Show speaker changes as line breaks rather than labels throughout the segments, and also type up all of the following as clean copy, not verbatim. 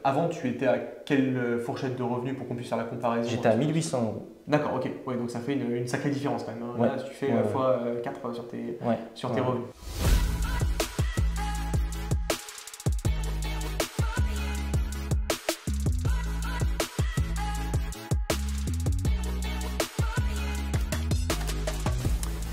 Avant, tu étais à quelle fourchette de revenus pour qu'on puisse faire la comparaison?
J'étais à 1800 euros.
D'accord, ok. Ouais, donc ça fait une sacrée différence quand même, hein.
Ouais.
Là, tu fais fois 4 sur tes revenus.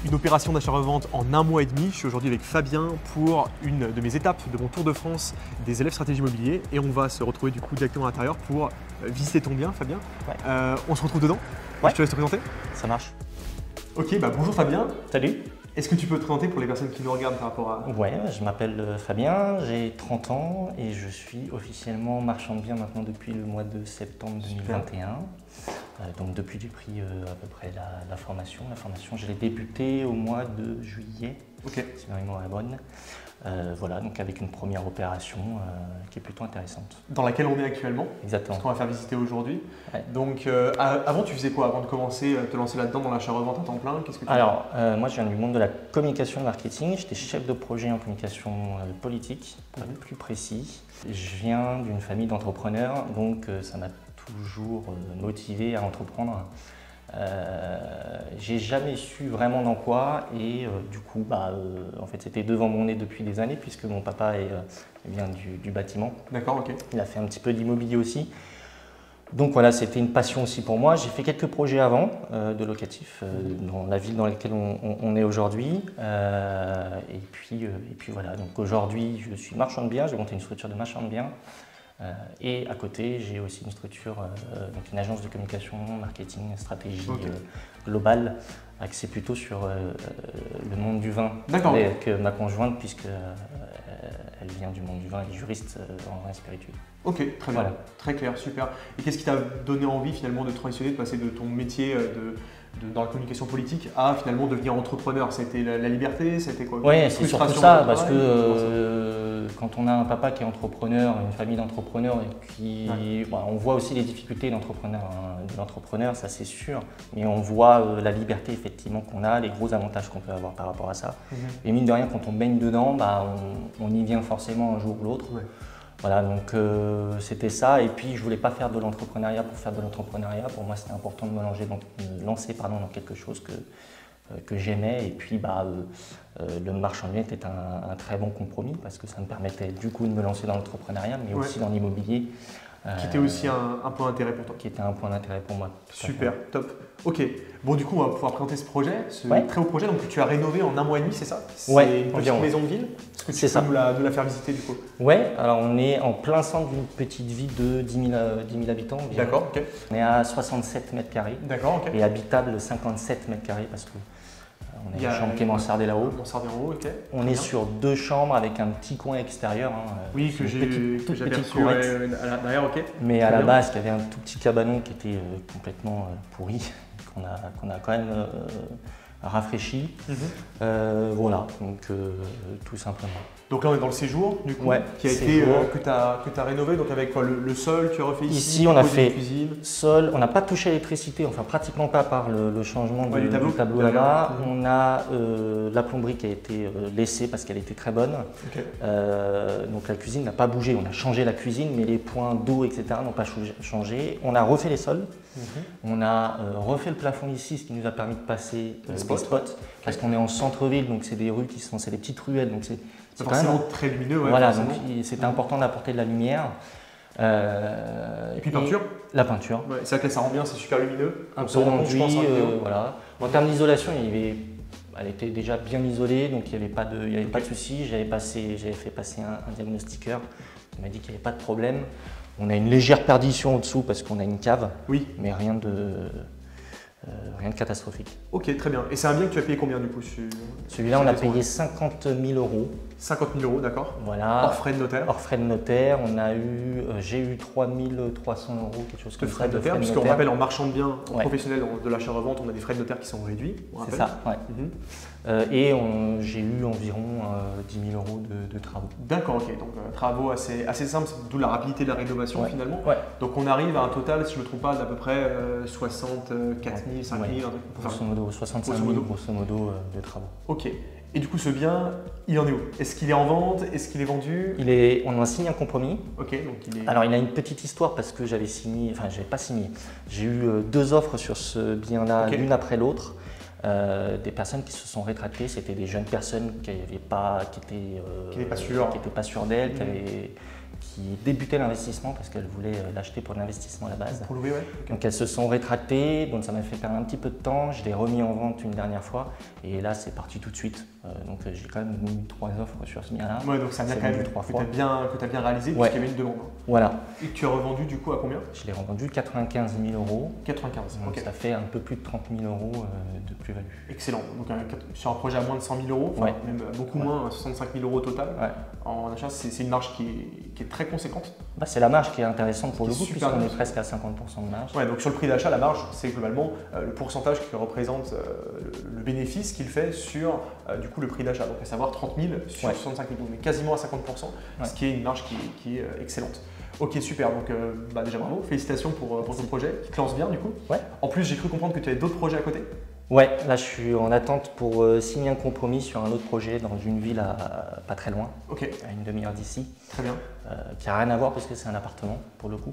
Une opération d'achat-revente en 1 mois et demi. Je suis aujourd'hui avec Fabien pour une de mes étapes de mon tour de France des élèves stratégie immobilier et on va se retrouver du coup directement à l'intérieur pour visiter ton bien, Fabien.
Ouais.
On se retrouve dedans.
Ouais.
Je te laisse te présenter.
Ça marche.
Ok, bonjour Fabien.
Salut.
Est-ce que tu peux te présenter pour les personnes qui nous regardent par rapport à…
Ouais, je m'appelle Fabien, j'ai 30 ans et je suis officiellement marchand de biens maintenant depuis le mois de septembre 2021. Donc depuis j'ai pris à peu près la formation. La formation, je l'ai débutée au mois de juillet, si ma mémoire est bonne. Voilà, donc avec une première opération qui est plutôt intéressante.
Dans laquelle on est actuellement.
Exactement.
Ce qu'on va faire visiter aujourd'hui.
Ouais.
Donc avant tu faisais quoi avant de commencer te lancer là-dedans dans l'achat-revente à temps plein? Qu'est-ce que tu
Alors moi je viens du monde de la communication et marketing. J'étais chef de projet en communication politique, pour être plus précis. Je viens d'une famille d'entrepreneurs, donc ça m'a toujours motivé à entreprendre. J'ai jamais su vraiment dans quoi et du coup en fait c'était devant mon nez depuis des années puisque mon papa vient du bâtiment.
D'accord, ok.
Il a fait un petit peu d'immobilier aussi. Donc voilà, c'était une passion aussi pour moi. J'ai fait quelques projets avant de locatif dans la ville dans laquelle on est aujourd'hui. Et puis voilà, donc aujourd'hui je suis marchand de biens, j'ai monté une structure de marchand de biens. Et à côté, j'ai aussi une structure, donc une agence de communication, marketing, stratégie globale, axée plutôt sur le monde du vin.
D'accord.
Avec ma conjointe, puisque elle vient du monde du vin, elle est juriste en vin spiritueux.
Ok, très bien,
Voilà.
très clair, super. Et qu'est-ce qui t'a donné envie finalement de transitionner, de passer de ton métier dans la communication politique à finalement devenir entrepreneur? C'était la liberté, c'était quoi?
Oui, c'est surtout ça, parce que quand on a un papa qui est entrepreneur, une famille d'entrepreneurs, et qui, on voit aussi les difficultés de l'entrepreneur, ça c'est sûr, mais on voit la liberté effectivement qu'on a, les gros avantages qu'on peut avoir par rapport à ça. Et mine de rien, quand on baigne dedans, on y vient forcément un jour ou l'autre. Ouais. Voilà, donc c'était ça. Et puis je voulais pas faire de l'entrepreneuriat pour faire de l'entrepreneuriat. Pour moi, c'était important de me lancer dans quelque chose que j'aimais. Et puis le marchand de biens était un très bon compromis parce que ça me permettait du coup de me lancer dans l'entrepreneuriat, mais aussi dans l'immobilier.
Qui était aussi un point d'intérêt pour toi.
Qui était un point d'intérêt pour moi.
Super, top. Ok, bon du coup on va pouvoir présenter ce projet, ce très haut projet donc, que tu as rénové en 1 mois et demi, c'est ça? C'est une petite maison de ville. Est-ce que tu peux nous la faire visiter du coup?
Ouais, alors on est en plein centre d'une petite ville de 10 000 habitants.
D'accord, ok.
On est à 67 mètres carrés.
D'accord, ok.
Et habitable 57 mètres carrés parce que on a une chambre qui est mansardée là-haut.
Ok.
On est sur 2 chambres avec un petit coin extérieur.
Oui, que j'avais reçu derrière, ok.
Mais à la base, il y avait un tout petit cabanon qui était complètement pourri, qu'on a quand même rafraîchi. Voilà, donc tout simplement.
Donc là on est dans le séjour du coup, qui a été que tu as rénové, donc avec quoi, le sol, tu as refait
ici on a fait sol, on n'a pas touché à l'électricité, enfin pratiquement pas par le changement du tableau là-bas. On a la plomberie qui a été laissée parce qu'elle était très bonne. Donc la cuisine n'a pas bougé, on a changé la cuisine mais les points d'eau etc. n'ont pas changé. On a refait les sols, on a refait le plafond ici, ce qui nous a permis de passer des spots parce qu'on est en centre-ville, donc c'est des rues c'est des petites ruelles, donc c'est
forcément très lumineux.
Voilà, donc c'était important d'apporter de la lumière.
Et puis peinture.
La peinture.
Ouais, c'est vrai que là, ça rend bien, c'est super lumineux.
Un peu d'enduit, voilà. En termes d'isolation, elle était déjà bien isolée, donc il n'y avait pas de souci. J'avais fait passer un diagnostiqueur qui m'a dit qu'il n'y avait pas de problème. On a une légère perdition au-dessous parce qu'on a une cave, mais rien de catastrophique. Ok,
très bien. Et c'est un bien que tu as payé combien du coup?
Celui-là, on a payé 50 000 euros.
50 000 euros, d'accord.
Voilà.
Hors frais de notaire.
Hors frais de notaire, j'ai eu 3 300 euros, quelque chose comme ça.
Frais de notaire, puisqu'on rappelle en marchand de biens professionnel de l'achat-revente, on a des frais de notaire qui sont réduits.
C'est ça, et j'ai eu environ 10 000 euros de travaux.
D'accord, ok. Donc travaux assez simples, d'où la rapidité de la rénovation finalement. Donc on arrive à un total, si je ne me trompe pas, d'à peu près 64 000, 5 000,
grosso modo, 65 000 grosso modo de travaux.
Ok. Et du coup, ce bien, il en est où? Est-ce qu'il est en vente? Est-ce qu'il est vendu?
On a signé un compromis.
Ok, donc il est…
Alors, il a une petite histoire parce que j'avais signé, enfin, j'avais pas signé. J'ai eu 2 offres sur ce bien-là,
Ok.
l'une après l'autre. Des personnes qui se sont rétractées, c'était des jeunes personnes qui n'étaient pas sûres d'elles, qui débutaient l'investissement parce qu'elles voulaient l'acheter pour l'investissement à la base.
Pour louer, ouais. Ok.
Donc elles se sont rétractées, donc ça m'a fait perdre un petit peu de temps. Je l'ai remis en vente une dernière fois et là c'est parti tout de suite. Donc j'ai quand même mis 3 offres sur ce bien-là.
Ouais, donc ça vient quand même que tu as bien réalisé
Ouais.
puisqu'il y avait une demande.
Voilà.
Et tu as revendu du coup à combien?
Je l'ai revendu 95 000 €.
95,
Donc
ok.
ça fait un peu plus de 30 000 € de plus-value.
Excellent. Donc sur un projet à moins de 100 000 €, enfin,
Ouais.
même beaucoup moins, 65 000 € au total,
Ouais.
en achat, c'est une marge qui est très conséquente.
Bah, c'est la marge qui est intéressante pour le coup,
Super
puisqu'on est
bien.
presque à 50% de marge.
Ouais, donc sur le prix d'achat, la marge, c'est globalement le pourcentage qui représente le bénéfice qu'il fait sur du coup, le prix d'achat. Donc à savoir 30 000 sur 65 000 €, mais quasiment à 50%, ce qui est une marge qui est excellente. Ok, super. Donc déjà bravo, félicitations pour ton projet qui te lance bien du coup.
Ouais.
En plus, j'ai cru comprendre que tu avais d'autres projets à côté.
Ouais, là je suis en attente pour signer un compromis sur un autre projet dans une ville pas très loin,
Ok,
à une demi-heure d'ici,
très bien.
qui n'a rien à voir parce que c'est un appartement pour le coup.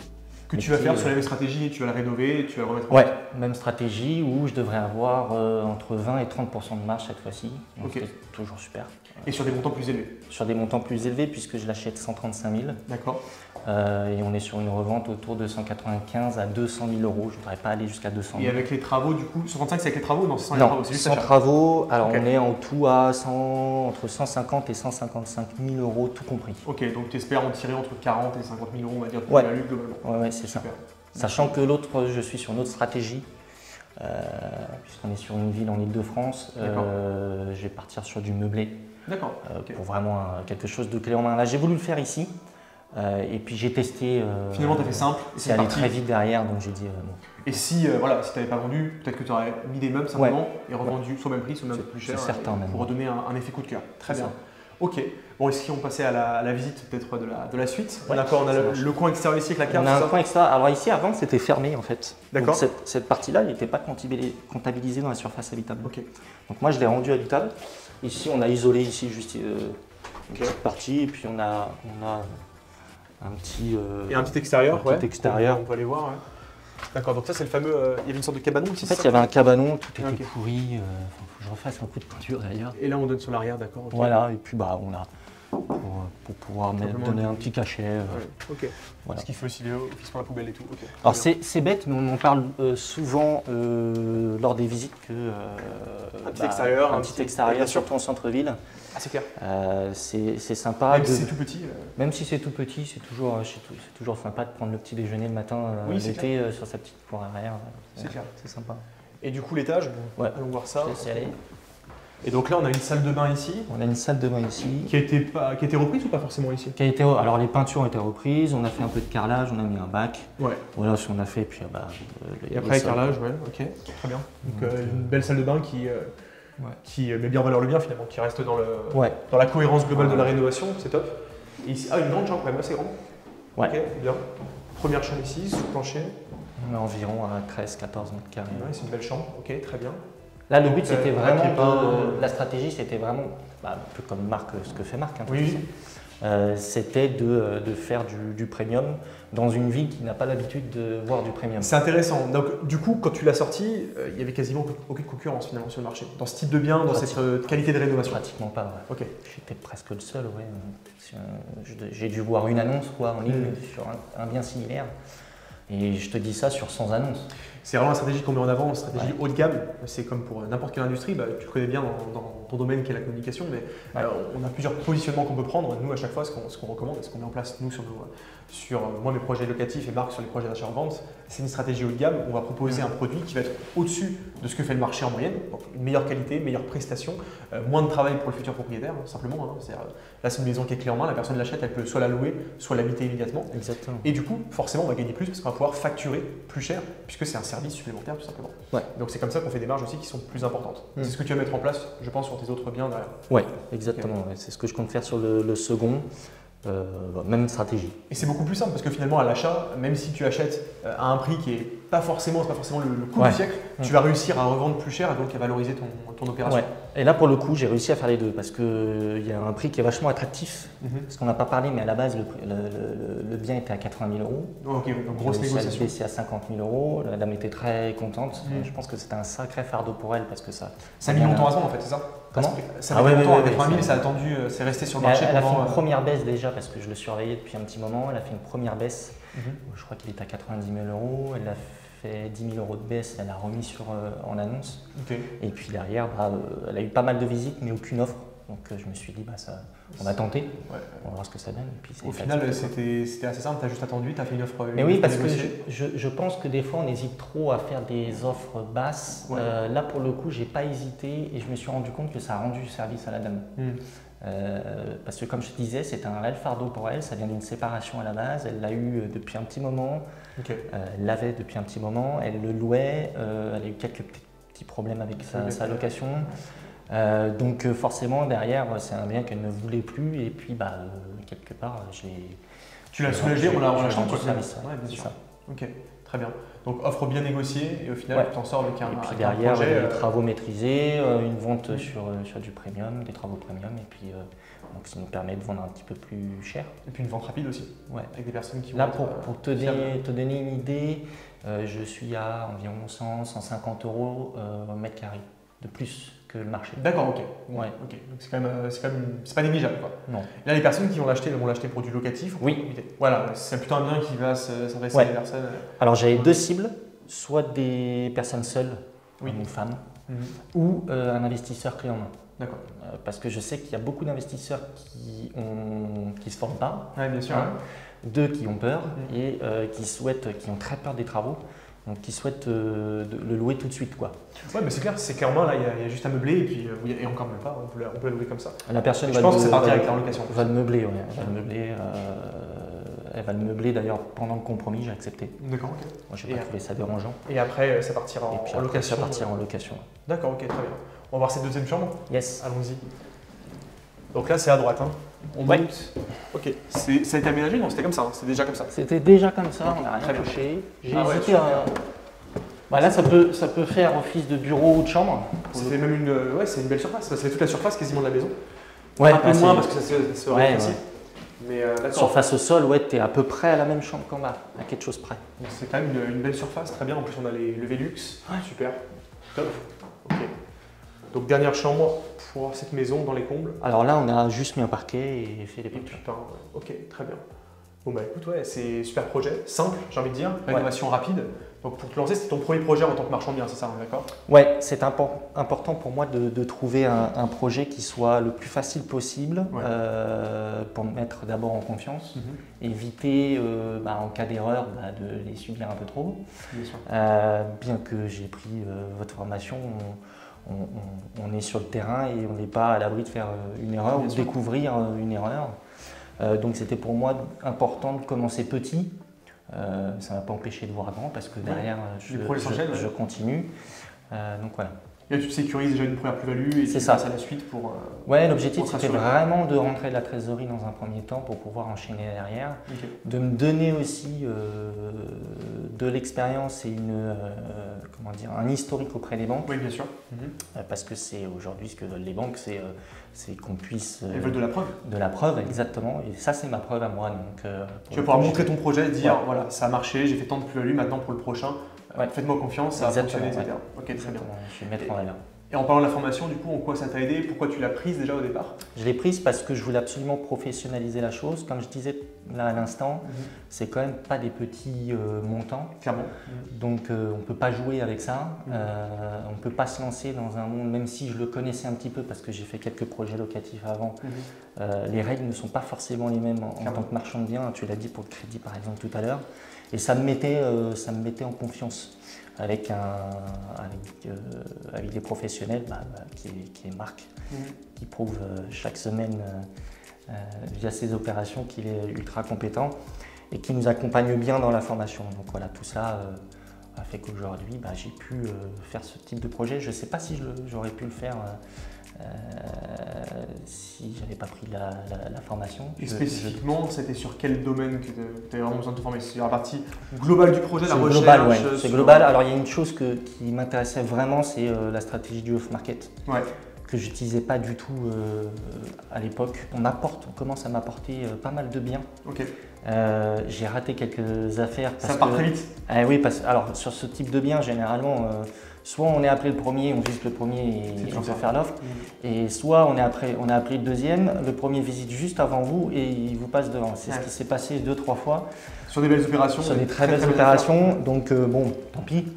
Que
Mais
tu vas
qui,
faire sur la même stratégie, tu vas la rénover, tu vas le remettre en
Ouais,
vente.
même stratégie où je devrais avoir entre 20 et 30% de marge cette fois-ci, donc
Ok.
c'est toujours super.
Et sur des montants plus élevés.
Sur des montants plus élevés puisque je l'achète 135 000
D'accord.
et on est sur une revente autour de 195 à 200 000 €. Je ne voudrais pas aller jusqu'à 200 000.
Et avec les travaux, du coup, 65 c'est avec les travaux? Non, c'est sans les
Non,
travaux, c'est juste
sans
l'achat.
travaux, alors
Ok.
on est en tout à entre 150 et 155 000 € tout compris.
Ok, donc tu espères en tirer entre 40 et 50 000 €, on va dire, de
Ouais.
plus-value globalement.
Ouais, c'est ça.
Super.
Sachant que l'autre, je suis sur une autre stratégie, puisqu'on est sur une ville en Ile-de-France,
D'accord.
je vais partir sur du meublé
D'accord. Ok.
pour vraiment quelque chose de clé en main. Là, j'ai voulu le faire ici, et puis j'ai testé.
Finalement, tu as fait simple. et
C'est allé
parti.
très vite derrière, donc j'ai dit non.
Et si voilà, si tu n'avais pas vendu, peut-être que tu aurais mis des meubles simplement et revendu soit au même prix, soit même plus cher.
C'est certain, même.
Pour redonner un effet coup de cœur. Très
C'est
bien.
ça.
Ok. Bon, est-ce qu'on passait à la visite peut-être de la suite?
Ouais,
D'accord, on a
ça marche.
le coin extérieur ici avec la cave.
On a
c'est
un
ça
coin extra. Alors ici, avant, c'était fermé en fait.
D'accord.
Donc, cette partie-là, elle n'était pas comptabilisée dans la surface habitable.
Ok.
Donc moi, je l'ai rendu habitable. Ici, on a isolé ici juste une
Ok.
petite partie, et puis on a un petit.
Et un petit extérieur,
un petit extérieur.
On peut aller voir. Ouais. D'accord, donc ça c'est le fameux. Il y avait une sorte de cabanon ici.
En fait,
c'est
il y avait un cabanon, tout était
Ok.
pourri. Faut que je refasse un coup de peinture d'ailleurs.
ça Et là on donne sur l'arrière, d'accord. Ok.
Voilà, et puis bah, on a pour pouvoir
Simplement
donner
un
un petit cachet.
Ouais, ok.
Voilà.
Ce qui fait aussi office pour la poubelle et tout. Ok.
Alors
Très bien.
c'est bête, mais on en parle souvent lors des visites que
Un petit extérieur,
un
un
petit
petit-
extérieur,
bien sûr.
surtout en centre-ville,
Ah, c'est clair.
c'est sympa.
Même si c'est tout petit.
Même si c'est tout petit, c'est toujours sympa de prendre le petit déjeuner le matin
Oui, c'est
l'été sur sa petite cour arrière.
C'est clair.
C'est sympa.
Et du coup l'étage, bon,
Ouais.
allons voir ça.
Je laisse y aller.
Et donc là on a une salle de bain ici,
On a une salle de bain ici.
qui a été reprise ou pas forcément ici?
Alors les peintures ont été reprises, on a fait un peu de carrelage, on a mis un bac.
Ouais.
Voilà ce qu'on a fait. Puis,
Et après éclairage, ouais, ok, très bien. Donc une belle salle de bain qui met bien en valeur le bien finalement, qui reste
Ouais.
dans la cohérence globale de la rénovation, c'est top. Et ici, une grande chambre quand même assez grande.
Ouais.
Ok, bien. Première chambre ici, sous plancher.
On est environ à 13-14 mètres carrés.
Ouais, c'est une belle chambre, ok, très bien.
Là, le but, c'était
Là, qui est
vraiment
pas-
la stratégie, c'était vraiment, un peu comme ce que fait Marc, hein,
Oui.
c'était de faire du premium dans une ville qui n'a pas l'habitude de voir du premium.
C'est intéressant. Donc, du coup, quand tu l'as sorti, il y avait quasiment aucune concurrence finalement sur le marché. Dans ce type de bien, dans cette qualité de rénovation.
Pratiquement pas. Ouais.
Ok.
J'étais presque le seul. Ouais. J'ai dû voir une annonce en ligne sur un bien similaire. Et je te dis ça sur 100 annonces.
C'est vraiment la stratégie qu'on met en avant, une stratégie haut de gamme. C'est comme pour n'importe quelle industrie, tu le connais bien dans ton domaine qui est la communication, mais on a plusieurs positionnements qu'on peut prendre. Nous, à chaque fois, ce qu'on recommande et ce qu'on met en place, nous, sur moi, mes projets locatifs et Marc sur les projets d'achat-revente, c'est une stratégie haut de gamme. On va proposer un produit qui va être au-dessus de ce que fait le marché en moyenne. Donc, une meilleure qualité, meilleure prestation, moins de travail pour le futur propriétaire, simplement. Là, c'est une maison qui est clé en main, la personne l'achète, elle peut soit la louer, soit l'habiter immédiatement.
Exactement.
Et du coup, forcément, on va gagner plus parce qu'on va pouvoir facturer plus cher, puisque c'est un service supplémentaire tout simplement.
Ouais.
Donc c'est comme ça qu'on fait des marges aussi qui sont plus importantes. C'est ce que tu vas mettre en place, je pense, sur tes autres biens derrière.
Ouais, exactement. Ouais. C'est ce que je compte faire sur le second. Même stratégie.
Et c'est beaucoup plus simple parce que finalement, à l'achat, même si tu achètes à un prix qui est pas forcément le coup du siècle, tu vas réussir à revendre plus cher et donc à valoriser ton opération.
Ouais. Et là, pour le coup, j'ai réussi à faire les deux parce qu'il y a un prix qui est vachement attractif. Parce qu'on n'a pas parlé, mais à la base, le bien était à 80 000 euros.
Ok, donc grosse négociation.
Baissé à 50 000 euros. La dame était très contente. Je pense que c'était un sacré fardeau pour elle parce que ça.
Ça a mis longtemps à se vendre en fait, c'est ça?
Comment?
Ça a mis longtemps à 80 000 et ça a attendu, c'est resté sur le marché.
Elle a fait une première baisse déjà parce que je le surveillais depuis un petit moment. Elle a fait une première baisse. Je crois qu'il est à 90 000 euros. Elle a fait 10 000 euros de baisse. Elle a remis en annonce. Et puis derrière, elle a eu pas mal de visites, mais aucune offre. Donc je me suis dit, on va tenter, on va voir ce que ça donne. Et puis,
au final, c'était assez simple, tu as juste attendu, tu as fait une offre.
Mais oui, parce que je pense que des fois, on hésite trop à faire des offres basses. Là, pour le coup, j'ai pas hésité et je me suis rendu compte que ça a rendu service à la dame. Parce que comme je te disais, c'était un réel fardeau pour elle, ça vient d'une séparation à la base, elle l'a eu depuis un petit moment, elle l'avait depuis un petit moment, elle le louait, elle a eu quelques petits problèmes avec sa location. Donc forcément derrière c'est un bien qu'elle ne voulait plus et puis quelque part
tu l'as soulagé, on l'a rendu
service.
Ouais, bien sûr. Ça. Ok, très bien. Donc offre bien négociée et au final tu t'en sors avec un projet.
Et puis derrière des travaux maîtrisés, une vente sur du premium, des travaux premium et puis donc ça nous permet de vendre un petit peu plus cher.
Et puis une vente rapide aussi, avec des personnes qui vont
là pour te donner une idée, je suis à environ 100-150 euros au mètre carré de plus que le marché.
D'accord, ok. Donc c'est quand même, c'est pas négligeable quoi.
Non.
Et là les personnes qui vont l'acheter pour du locatif.
Oui.
Voilà, c'est plutôt un bien qui va s'adresser à des personnes.
Alors j'avais deux cibles, soit des personnes seules, une femme, ou un investisseur clé en main.
D'accord.
Parce que je sais qu'il y a beaucoup d'investisseurs qui se forment pas.
Oui, bien sûr.
Deux qui ont peur et qui ont très peur des travaux. Donc qui souhaitent le louer tout de suite quoi.
Ouais, mais c'est clair, c'est clé en main, là il y a juste à meubler et puis et encore même pas, on peut la louer comme ça.
La personne
je pense que ça partira avec la location.
Va le meubler, elle va le meubler d'ailleurs pendant le compromis, j'ai accepté.
D'accord, ok.
Moi j'ai pas trouvé ça dérangeant.
Et après ça partira en location.
Ça partira en location.
D'accord, ok, très bien. On va voir cette deuxième chambre.
Yes.
Allons-y. Donc là c'est à droite. On monte. Ok. Ça a été aménagé? Non, c'était comme ça, c'était déjà comme ça.
C'était déjà comme ça, on n'a rien touché. J'ai hésité à... là, ça peut faire office de bureau ou de chambre.
C'est même une belle surface. Ça fait toute la surface quasiment de la maison.
Ouais,
un peu moins parce que ça se rétrécit. Mais
surface au sol, tu es à peu près à la même chambre qu'en bas, à quelque chose près.
C'est quand même une belle surface, très bien. En plus, on a le Velux. Super. Top. Ok. Donc, dernière chambre pour cette maison dans les combles.
Alors là, on a juste mis un parquet et fait les peintures.
Ok, très bien. Bon, bah écoute, c'est super projet, simple, j'ai envie de dire, rénovation rapide. Donc, pour te lancer, c'est ton premier projet en tant que marchand de biens, c'est ça, d'accord?
Ouais, c'est important pour moi de trouver un projet qui soit le plus facile possible pour me mettre d'abord en confiance, éviter en cas d'erreur de les subir un peu trop.
Bien sûr.
Bien que j'ai pris votre formation, on est sur le terrain et on n'est pas à l'abri de faire une erreur ou de découvrir une erreur. Donc c'était pour moi important de commencer petit. Ça ne m'a pas empêché de voir grand parce que derrière je continue. Donc voilà.
Et là, tu te sécurises déjà une première plus-value et tu passes à la suite pour.
L'objectif c'était vraiment de rentrer de la trésorerie dans un premier temps pour pouvoir enchaîner derrière. De me donner aussi de l'expérience et un historique auprès des banques.
Oui, bien sûr.
Parce que c'est aujourd'hui ce que veulent les banques, c'est qu'on puisse.
Elles veulent de la preuve.
De la preuve, exactement. Et ça, c'est ma preuve à moi. Donc,
tu vas pouvoir montrer ton projet, dire voilà, ça a marché, j'ai fait tant de plus-value, maintenant pour le prochain. Faites-moi confiance, ça va fonctionner, etc. Ok, très bien.
Je vais mettre en valeur.
Et en parlant de la formation, du coup, en quoi ça t'a aidé? Pourquoi tu l'as prise déjà au départ?
Je l'ai prise parce que je voulais absolument professionnaliser la chose. Comme je disais là à l'instant, c'est quand même pas des petits montants.
Clairement.
Donc on ne peut pas jouer avec ça. On ne peut pas se lancer dans un monde, même si je le connaissais un petit peu parce que j'ai fait quelques projets locatifs avant. Les règles ne sont pas forcément les mêmes en tant que marchand de biens. Tu l'as dit pour le crédit par exemple tout à l'heure. Et ça me mettait en confiance avec des professionnels qui est Marc, qui prouve chaque semaine via ses opérations qu'il est ultra compétent et qui nous accompagne bien dans la formation. Donc voilà, tout ça a fait qu'aujourd'hui j'ai pu faire ce type de projet. Je ne sais pas si j'aurais pu le faire si j'avais pas pris la formation.
Et spécifiquement, c'était sur quel domaine que tu avais vraiment besoin de te former? C'est sur la partie globale du projet, la recherche?
Global, ouais. C'est global. Alors il y a une chose qui m'intéressait vraiment, c'est la stratégie du off-market.
Ouais.
Que j'utilisais pas du tout à l'époque. On commence à m'apporter pas mal de biens.
Ok.
J'ai raté quelques affaires.
Ça part très vite.
Oui, alors sur ce type de biens, généralement, soit on est appelé le premier, on visite le premier et on peut faire l'offre, et soit on est appelé le deuxième, le premier visite juste avant vous et il vous passe devant. C'est ce qui s'est passé 2-3 fois.
Sur des belles opérations.
Sur des très belles opérations, donc bon, tant pis,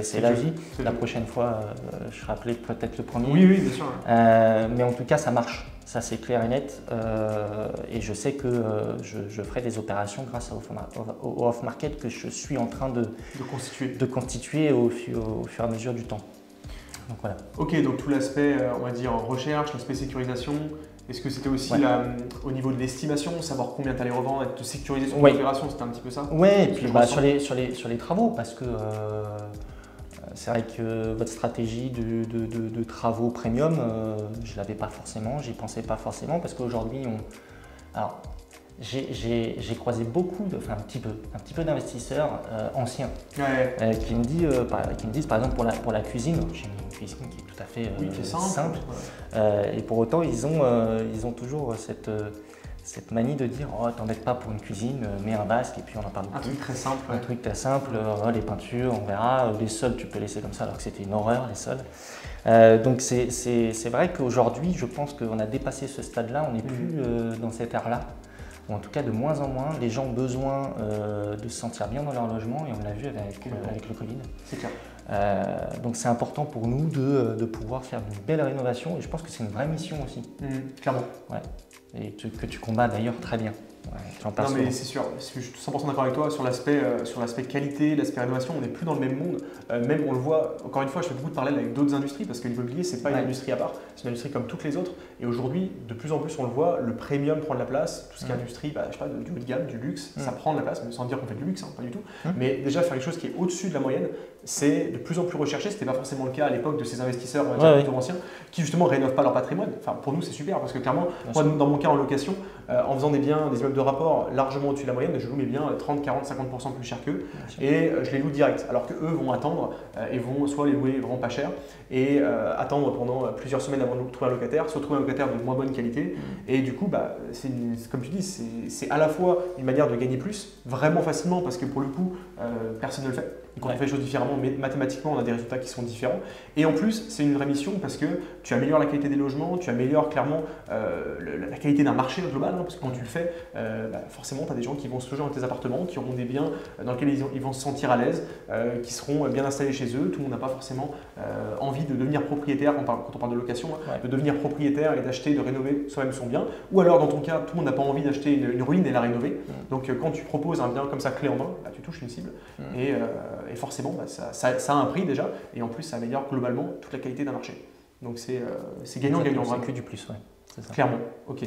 c'est la vie. La prochaine fois, je serai appelé peut-être le premier.
Oui, bien sûr.
Mais en tout cas, ça marche. Ça, c'est clair et net. Et je sais que je ferai des opérations grâce au off-market que je suis en train de constituer au fur et à mesure du temps. Donc voilà.
Ok, donc tout l'aspect, on va dire, recherche, l'aspect sécurisation. Est-ce que c'était aussi au niveau de l'estimation, savoir combien tu allais revendre, et te sécuriser sur l'opération, c'était un petit peu ça?
Oui, et puis sur les travaux, parce que c'est vrai que votre stratégie de travaux premium, je ne l'avais pas forcément, j'y pensais pas forcément, parce qu'aujourd'hui, alors j'ai croisé un petit peu d'investisseurs anciens qui me disent par exemple pour la cuisine, j'ai une cuisine qui est tout à fait
qui est
simple. Et pour autant ils ont toujours cette manie de dire oh t'embête pas pour une cuisine, mets un basque et puis on en parle plus.
Un truc très simple.
Un truc très simple, les peintures on verra, les sols tu peux laisser comme ça alors que c'était une horreur les sols. Donc c'est vrai qu'aujourd'hui je pense qu'on a dépassé ce stade-là, on n'est plus dans cette ère-là. Ou en tout cas de moins en moins, les gens ont besoin de se sentir bien dans leur logement et on l'a vu avec le Covid.
C'est clair.
Donc c'est important pour nous de pouvoir faire une belle rénovation et je pense que c'est une vraie mission aussi.
Clairement.
Ouais. Et que tu combats d'ailleurs très bien.
Non mais c'est sûr, je suis 100% d'accord avec toi sur l'aspect qualité, l'aspect rénovation, on n'est plus dans le même monde. Même on le voit, encore une fois, je fais beaucoup de parallèles avec d'autres industries parce que l'immobilier c'est pas une industrie à part, c'est une industrie comme toutes les autres. Et aujourd'hui, de plus en plus on le voit, le premium prend de la place, tout ce qui est industrie, je sais pas, du haut de gamme, du luxe, ça prend de la place, mais sans dire qu'on fait du luxe, pas du tout. Mais déjà faire quelque chose qui est au-dessus de la moyenne, c'est de plus en plus recherché. C'était pas forcément le cas à l'époque de ces investisseurs plutôt anciens qui justement rénovent pas leur patrimoine. Enfin pour nous c'est super parce que clairement, moi dans mon cas en location, en faisant des immeubles de rapport largement au-dessus de la moyenne, je loue mes biens 30, 40, 50% plus cher qu'eux et je les loue direct. Alors qu'eux vont attendre et vont soit les louer vraiment pas cher et attendre pendant plusieurs semaines avant de trouver un locataire, soit trouver un locataire de moins bonne qualité. Et du coup, comme tu dis, c'est à la fois une manière de gagner plus, vraiment facilement parce que pour le coup, personne ne le fait. Quand on fait les choses différemment, mais mathématiquement, on a des résultats qui sont différents. Et en plus, c'est une vraie mission parce que tu améliores la qualité des logements, tu améliores clairement la qualité d'un marché global. Parce que quand tu le fais, forcément, tu as des gens qui vont se loger dans tes appartements, qui auront des biens dans lesquels ils vont se sentir à l'aise, qui seront bien installés chez eux. Tout le monde n'a pas forcément envie de devenir propriétaire, quand on parle de location, de devenir propriétaire et d'acheter, de rénover soi-même son bien. Ou alors, dans ton cas, tout le monde n'a pas envie d'acheter une ruine et la rénover. Donc, quand tu proposes un bien comme ça, clé en main, tu touches une cible. Et forcément, ça a un prix déjà, et en plus, ça améliore globalement toute la qualité d'un marché. Donc c'est gagnant-gagnant.
C'est que du plus, c'est ça.
Clairement, ok.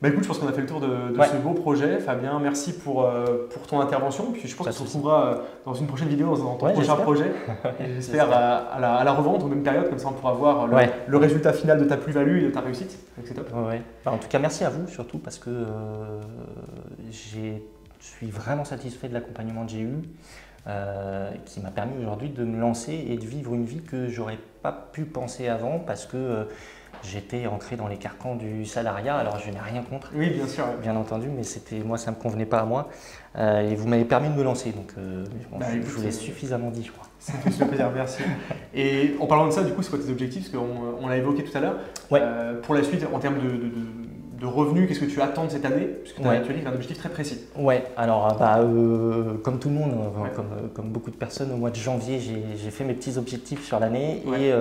Écoute, je pense qu'on a fait le tour de ce beau projet. Fabien, merci pour ton intervention. Puis je pense qu'on se retrouvera dans une prochaine vidéo, dans ton prochain projet. J'espère à la revente, aux mêmes périodes, comme ça on pourra voir le résultat final de ta plus-value et de ta réussite. Donc c'est top.
En tout cas, merci à vous surtout parce que je suis vraiment satisfait de l'accompagnement que j'ai eu. Qui m'a permis aujourd'hui de me lancer et de vivre une vie que j'aurais pas pu penser avant parce que j'étais ancré dans les carcans du salariat. Alors je n'ai rien contre,
oui bien sûr,
bien entendu, mais moi ça me convenait pas à moi et vous m'avez permis de me lancer donc je vous l'ai suffisamment dit je crois.
Ça me fait plaisir, merci. Et en parlant de ça, du coup, c'est quoi tes objectifs? Parce qu'on l'a évoqué tout à l'heure. Pour la suite, en termes de revenus, qu'est-ce que tu attends de cette année? Parce que tu as dit un objectif très précis.
Alors comme tout le monde, comme beaucoup de personnes, au mois de janvier, j'ai fait mes petits objectifs sur l'année et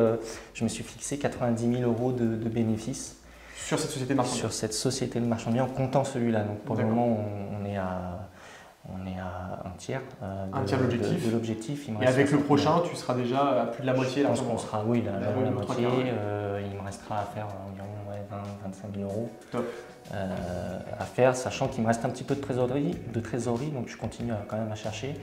je me suis fixé 90 000 € de bénéfices.
Sur cette société de marchand de biens? Sur
cette société de marchand de biens en comptant celui-là. Donc pour le moment, on est à un tiers
de
l'objectif.
Et avec le prochain, tu seras déjà à plus de la moitié?
Je pense qu'on sera, la moitié. Il me restera à faire environ 25 000 euros
Top.
à faire, sachant qu'il me reste un petit peu de trésorerie, donc je continue quand même à chercher.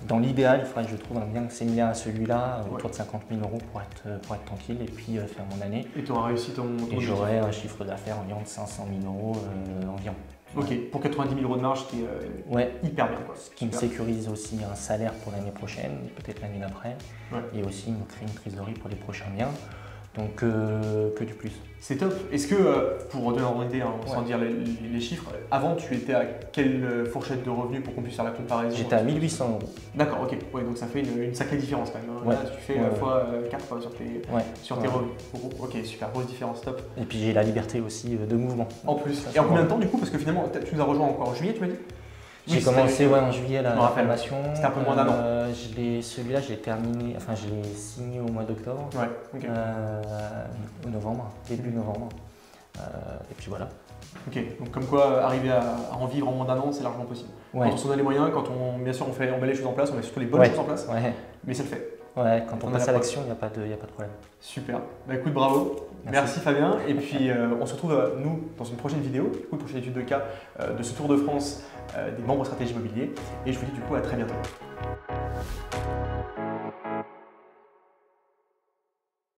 Dans l'idéal, il faudrait que je trouve un bien similaire à celui-là, autour de 50 000 euros pour être tranquille et puis faire mon année.
Et tu auras réussi ton
Et j'aurai un chiffre d'affaires environ de 500 000 euros environ.
Ok, pour 90 000 euros de marge, c'était hyper bien. Quoi.
Ce qui me sécurise aussi un salaire pour l'année prochaine, peut-être l'année d'après, et aussi me crée une trésorerie pour les prochains biens. Donc que du plus.
C'est top. Est-ce que, pour donner une idée, sans dire les chiffres, avant tu étais à quelle fourchette de revenus pour qu'on puisse faire la comparaison?
J'étais à 1 800 euros.
D'accord, ok. Ouais, donc ça fait une sacrée différence quand même. Là, tu fais fois 4 sur tes revenus. Ok, super, grosse différence, top.
Et puis j'ai la liberté aussi de mouvement.
En plus. Et en combien de temps du coup? Parce que finalement, tu nous as rejoint encore en juillet, tu m'as dit?
J'ai commencé en juillet la formation.
C'était un peu moins d'un an.
Celui-là, je l'ai terminé, enfin je l'ai signé au mois d'octobre, au novembre, début novembre. Et puis voilà.
Ok, donc comme quoi arriver à en vivre en moins d'un an, c'est largement possible. Quand on se donne les moyens, quand bien sûr on met les choses en place, on met surtout les bonnes choses en place, mais ça le fait.
Ouais, quand on passe à l'action, il n'y a pas de problème.
Super. Bah écoute, bravo. Merci Fabien. Et puis on se retrouve, nous, dans une prochaine vidéo, du coup, une prochaine étude de cas de ce Tour de France des membres stratégie immobilier. Et je vous dis du coup à très bientôt.